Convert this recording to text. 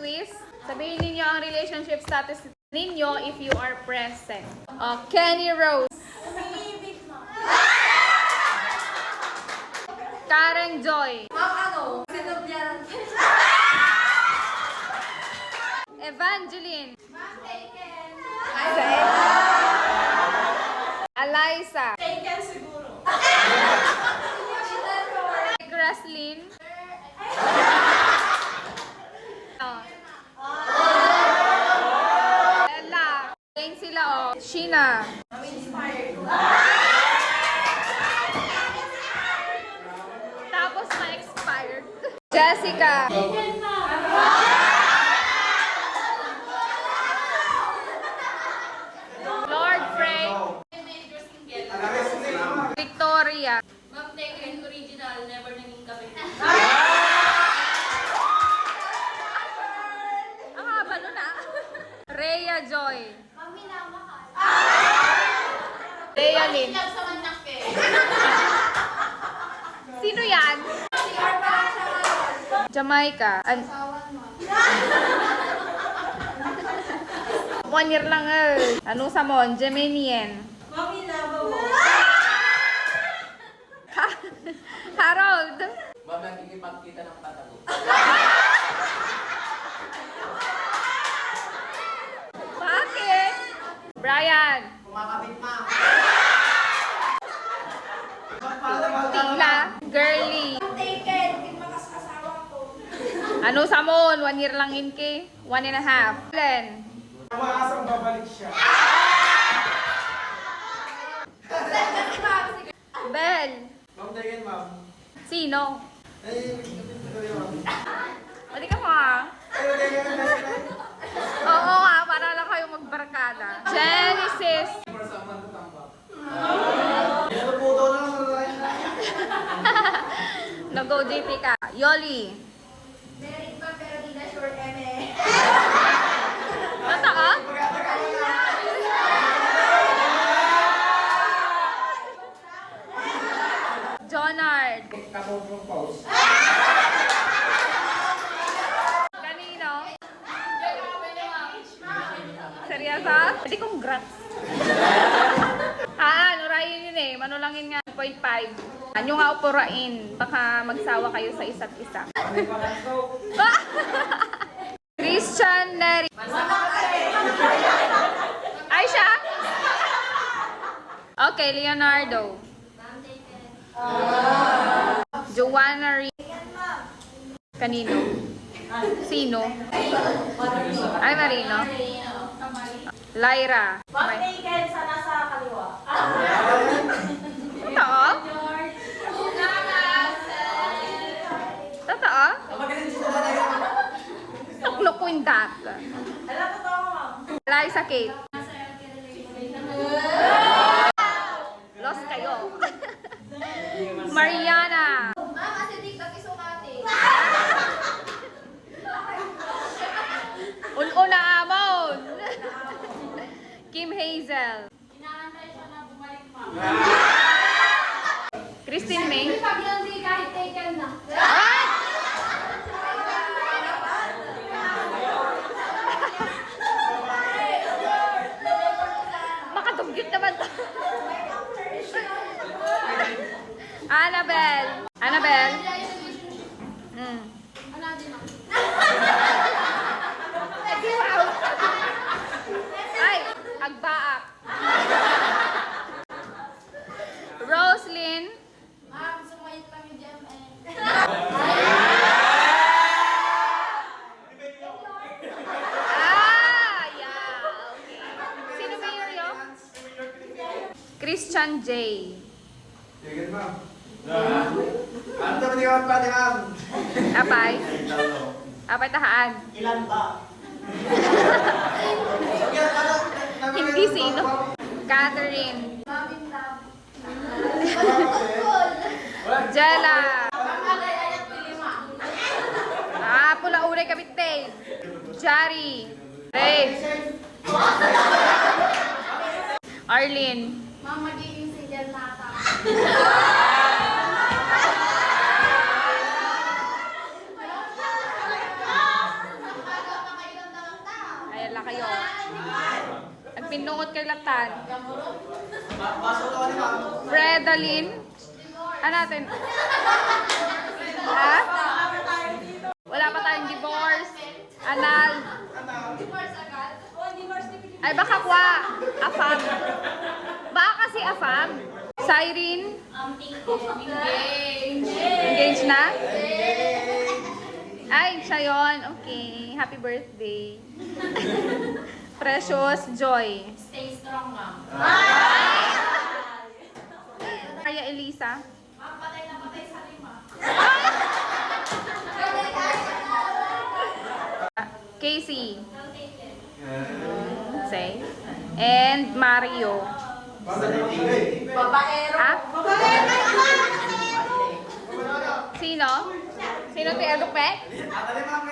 quiz. Sabihin ninyo ang relationship status ninyo if you are present. Kenny Rose. Karen Joy. Evangeline. Eliza. Taken siguro. Graslyn. Ella. Ganyan sila Sheena. Tapos na-expired. Jessica. Lord Frey. Victoria. Ma'am, Taken original, never naging kami. Ang haba nun Rhea Joy. Mami, namahal. Rhea Lynn. Sa manak eh. Sino yan? Si Arpa siya ngayon. Jamaica. Sawan mo. 1 year lang Ano sa mon? Jeminien. Mami, lava mo. Harold. Ma'am, nakikipagkita ng patago. Bakit? Brian. Kumakabit, ma'am. Tingla. Girly. Taken, magkasasawa ko. Ano sa mon? 1 year lang in kay? 1.5. Len. Umaasang babalik siya. Bel. Ma'am, Taken, ma'am. Sino? Ay, ito yun. Pwede ka mo Ay, Taken, Oo nga, para lang kayo magbarkada. Genesis. for someone to come back. Ito po daw na sa line. Nag-go JP ka. Yoli. Meron pa pero di na sure eme. Totoo? Jonard. Kapag-propose. Kanino? Seryoso? Hindi congrats. Nurayin yun manulangin nga 0.5. Anyo nga upurain. Baka magsawa kayo sa isa't isa. Christian Neri. Ay siya? Okay, Leonardo. Ma'am, Taken. Joanna Reed. Kanino? Sino? Ay, Marino. Lyra. Ma'am, Taken, sana sa kaliwa. Totoo? Totoo? Tuklok ko yung dat. Alam ko to, ma'am. Liza Kate. Lost kayo. Mariana. Ma'am, kasi di ka pisumati. Una Amon. Kim Hazel. Inaantay siya na bumalik, ma'am. Christine May. Pag lang di kahit Taken na. Ay! Makadugyot naman to. Annabelle. Annabelle. Mm. Ano din, ma'am? Wow. Ay, agbaak. Roslyn. Ma'am, sumayit lang yung GMA. Yeah. Okay. Sino mayor yun? Christian J. Taken, ma'am. Ano naman yung pati, ma'am? Apay? Apay tahaan. Ilan ba? Hindi sino. Catherine. Ma'am, in love. Jella. Ma'am, agay-ayat pili, ma'am. Pula uray kabite. Jari. Ray. Arlene. Ma'am, magiging single nata. Ethan. Baso to ni ma'am. Fredalyn. Ano natin? Ha? Wala pa tayong divorce. Anal. Divorce agad? Oh, divorce ni Pilipino. Ay, baka kwa. Afam. Baka kasi afam. Cyrene. Engaged na? Ay, siya yun. Okay. Happy birthday. Precious Joy. Stay strong, ma'am. Kaya Elisa. Ma'am, patay na patay sa lima. Casey. Say. And Mario. Babaero. Ah? Sino? Sino ti Edupet? Dali ma'am,